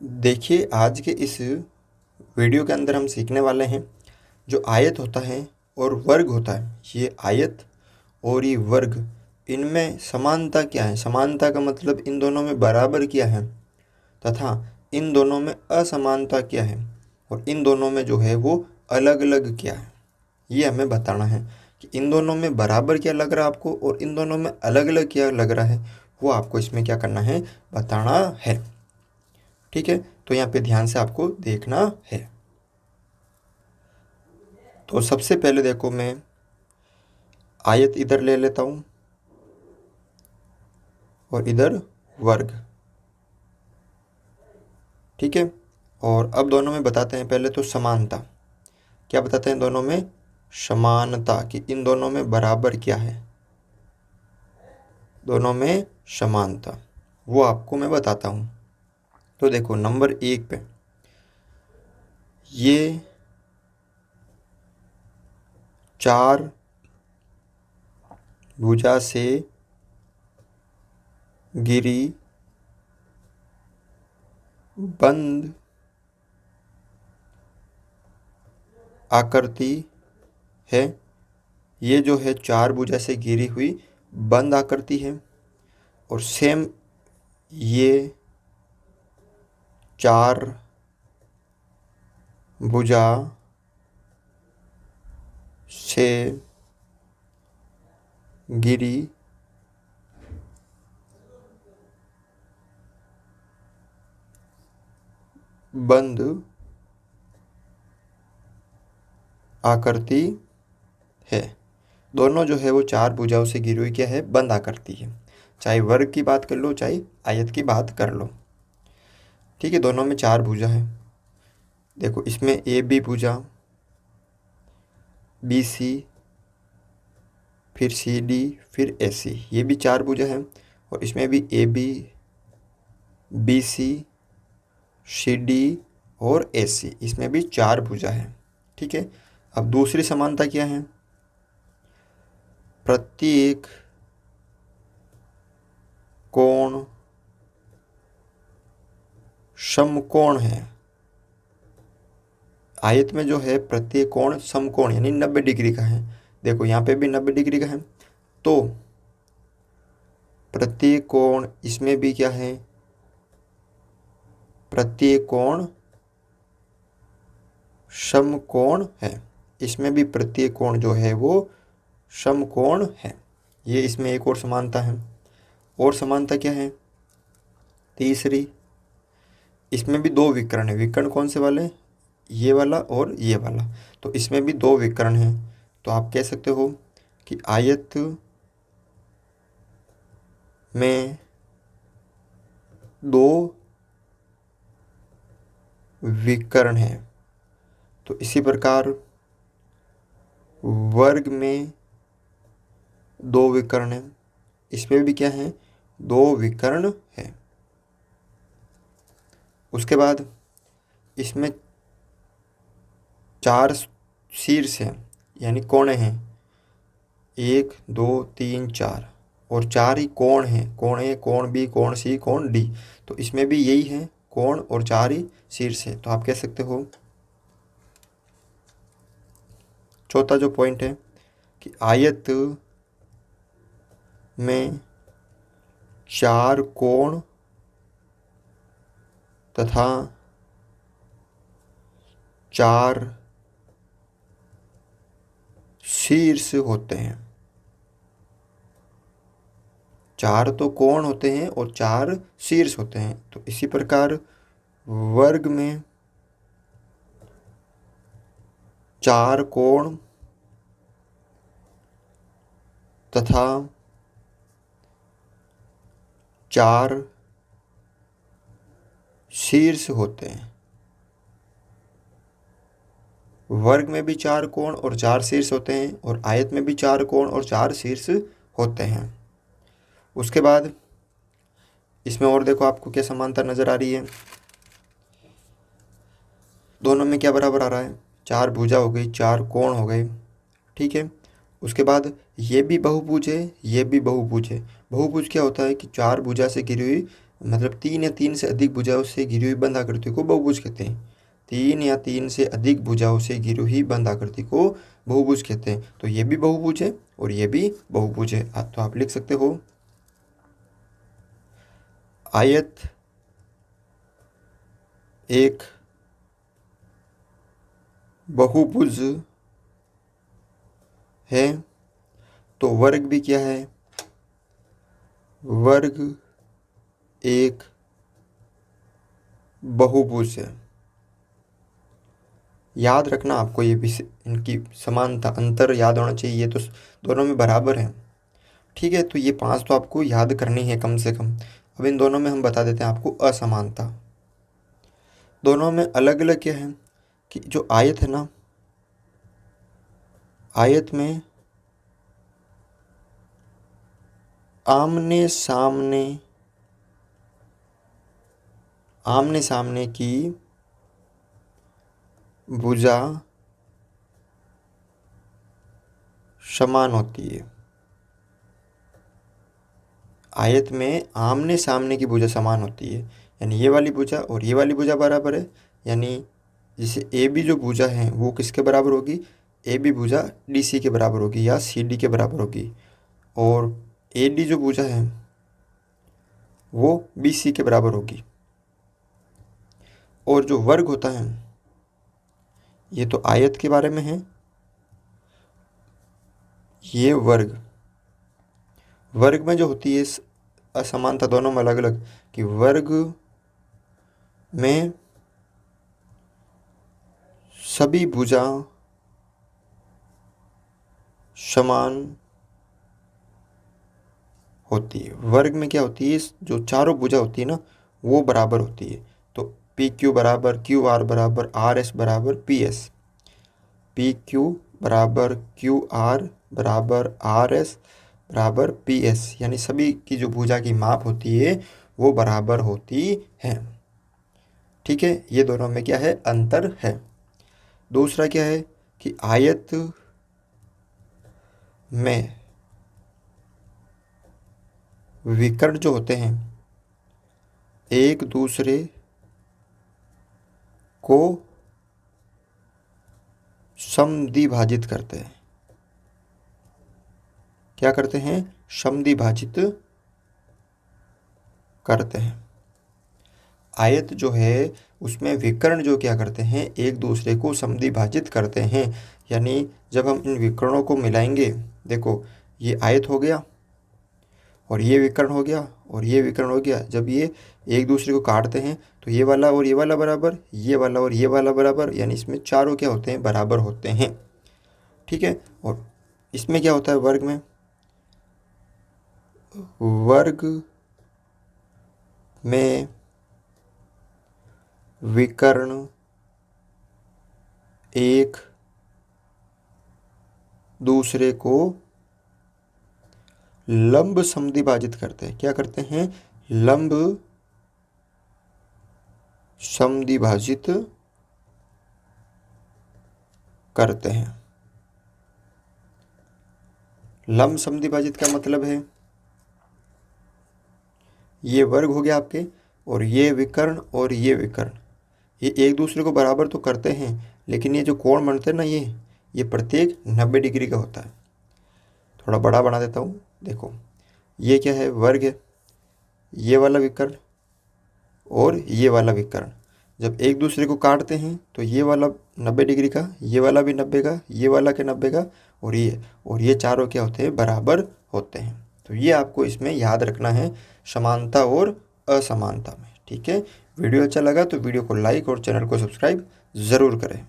देखिए, आज के इस वीडियो के अंदर हम सीखने वाले हैं जो आयत होता है और वर्ग होता है। ये आयत और ये वर्ग, इनमें समानता क्या है। समानता का मतलब इन दोनों में बराबर क्या है तथा इन दोनों में असमानता क्या है और इन दोनों में जो है वो अलग अलग क्या है। ये हमें बताना है कि इन दोनों में बराबर क्या लग रहा है आपको और इन दोनों में अलग अलग क्या लग रहा है। वो आपको इसमें क्या करना है, बताना है। ठीक है, तो यहाँ पे ध्यान से आपको देखना है। तो सबसे पहले देखो, मैं आयत इधर ले लेता हूँ और इधर वर्ग। ठीक है, और अब दोनों में बताते हैं। पहले तो समानता, क्या बताते हैं दोनों में? समानता, कि इन दोनों में बराबर क्या है, दोनों में समानता, वो आपको मैं बताता हूँ। तो देखो नंबर 1 पे, ये 4 भुजा से गिरी बंद आकृति है। ये जो है 4 भुजा से गिरी हुई बंद आकृति है। और सेम ये 4 भुजा से गिरी बंद आकृति है। दोनों जो है वो 4 भुजाओं से घिरी हुई क्या है, बंद आकृति है। चाहे वर्ग की बात कर लो, चाहे आयत की बात कर लो। ठीक है, दोनों में 4 भुजा है। देखो इसमें ए बी भुजा, बी सी, फिर सी डी, फिर ए सी, ये भी 4 भुजा है। और इसमें भी ए बी सी डी और ए सी, इसमें भी 4 भुजा है। ठीक है, अब दूसरी समानता क्या है? प्रत्येक कोण समकोण है। आयत में जो है प्रत्येक कोण समकोण यानी 90 डिग्री का है। देखो यहाँ पे भी 90 डिग्री का है, तो प्रत्येक कोण इसमें भी क्या है, प्रत्येक कोण समकोण है। इसमें भी प्रत्येक कोण जो है वो समकोण है। ये इसमें एक और समानता है। और समानता क्या है? तीसरी, इसमें भी 2 विकर्ण है। विकर्ण कौन से वाले? ये वाला और ये वाला। तो इसमें भी 2 विकर्ण हैं। तो आप कह सकते हो कि आयत में 2 विकर्ण हैं। तो इसी प्रकार वर्ग में 2 विकर्ण हैं। इसमें भी क्या है, 2 विकर्ण है। उसके बाद इसमें 4 शीर्ष हैं यानी कोणे हैं, 1 2 3 4, और 4 ही कोण हैं। कोण ए, कोण बी, कोण सी, कोण डी। तो इसमें भी यही है, कोण और 4 ही शीर्ष है। तो आप कह सकते हो, चौथा जो पॉइंट है कि आयत में 4 कोण तथा 4 शीर्ष होते हैं। 4 तो कोण होते हैं और 4 शीर्ष होते हैं। तो इसी प्रकार वर्ग में 4 कोण तथा 4 शीर्ष होते हैं। वर्ग में भी 4 कोण और 4 शीर्ष होते हैं और आयत में भी 4 कोण और 4 शीर्ष होते हैं। उसके बाद इसमें और देखो आपको क्या समानता नजर आ रही है। दोनों में क्या बराबर आ रहा है? 4 भुजा हो गई, 4 कोण हो गए। ठीक है, उसके बाद ये भी बहुभुज है, ये भी बहुभुज है। बहुभुज क्या होता है कि 4 भुजा से घिरी हुई मतलब 3 या 3 से अधिक भुजाओं से घिरी हुई बंद आकृति को बहुभुज कहते हैं। 3 या 3 से अधिक भुजाओं से घिरी हुई बंद आकृति को बहुभुज कहते हैं। तो ये भी बहुभुज है और ये भी बहुभुज है। तो आप लिख सकते हो आयत एक बहुभुज है तो वर्ग भी क्या है, वर्ग एक बहुभुज है। याद रखना आपको ये भी, इनकी समानता अंतर याद होना चाहिए। ये तो दोनों में बराबर है। ठीक है, तो ये 5 तो आपको याद करनी है कम से कम। अब इन दोनों में हम बता देते हैं आपको असमानता। दोनों में अलग अलग क्या है कि जो आयत है ना, आयत में आमने सामने की भुजा समान होती है। आयत में आमने सामने की भुजा समान होती है, यानी ये वाली भुजा और ये वाली भुजा बराबर है। यानी जैसे ए बी जो भुजा है वो किसके बराबर होगी, ए बी भुजा डी सी के बराबर होगी या सी डी के बराबर होगी। और ए डी जो भुजा है वो बी सी के बराबर होगी। और जो वर्ग होता है, ये तो आयत के बारे में है, ये वर्ग में जो होती है असमानता दोनों में अलग अलग, कि वर्ग में सभी भुजा समान होती है। वर्ग में क्या होती है, जो चारों भुजा होती है ना वो बराबर होती है। तो पी क्यू बराबर क्यू आर बराबर आर एस बराबर पी एस, पी क्यू बराबर क्यू आर बराबर आर एस बराबर पी एस, यानी सभी की जो भुजा की माप होती है वो बराबर होती है। ठीक है, ये दोनों में क्या है, अंतर है। दूसरा क्या है कि आयत में विकर्ण जो होते हैं एक दूसरे को समद्विभाजित करते हैं। क्या करते हैं, समद्विभाजित करते हैं। आयत जो है उसमें विकर्ण जो क्या करते हैं, एक दूसरे को समद्विभाजित करते हैं। यानी जब हम इन विकर्णों को मिलाएंगे, देखो ये आयत हो गया और ये विकर्ण हो गया और ये विकर्ण हो गया। जब ये एक दूसरे को काटते हैं तो ये वाला और ये वाला बराबर, ये वाला और ये वाला बराबर, यानी इसमें चारों क्या होते हैं, बराबर होते हैं। ठीक है, और इसमें क्या होता है, वर्ग में, वर्ग में विकर्ण एक दूसरे को लंब समद्विभाजित करते हैं। क्या करते हैं, लंब समद्विभाजित करते हैं। लंब समद्विभाजित का मतलब है ये वर्ग हो गया आपके और ये विकर्ण और ये विकर्ण, ये एक दूसरे को बराबर तो करते हैं, लेकिन ये जो कोण बनते हैं ना, ये प्रत्येक 90 डिग्री का होता है। थोड़ा बड़ा बना देता हूँ, देखो ये क्या है, वर्ग है, ये वाला विकर्ण और ये वाला विकर्ण जब एक दूसरे को काटते हैं तो ये वाला 90 डिग्री का, ये वाला भी 90 का, ये वाला के 90 का, और ये चारों क्या होते हैं, बराबर होते हैं। तो ये आपको इसमें याद रखना है समानता और असमानता में। ठीक है, वीडियो अच्छा लगा तो वीडियो को लाइक और चैनल को सब्सक्राइब ज़रूर करें।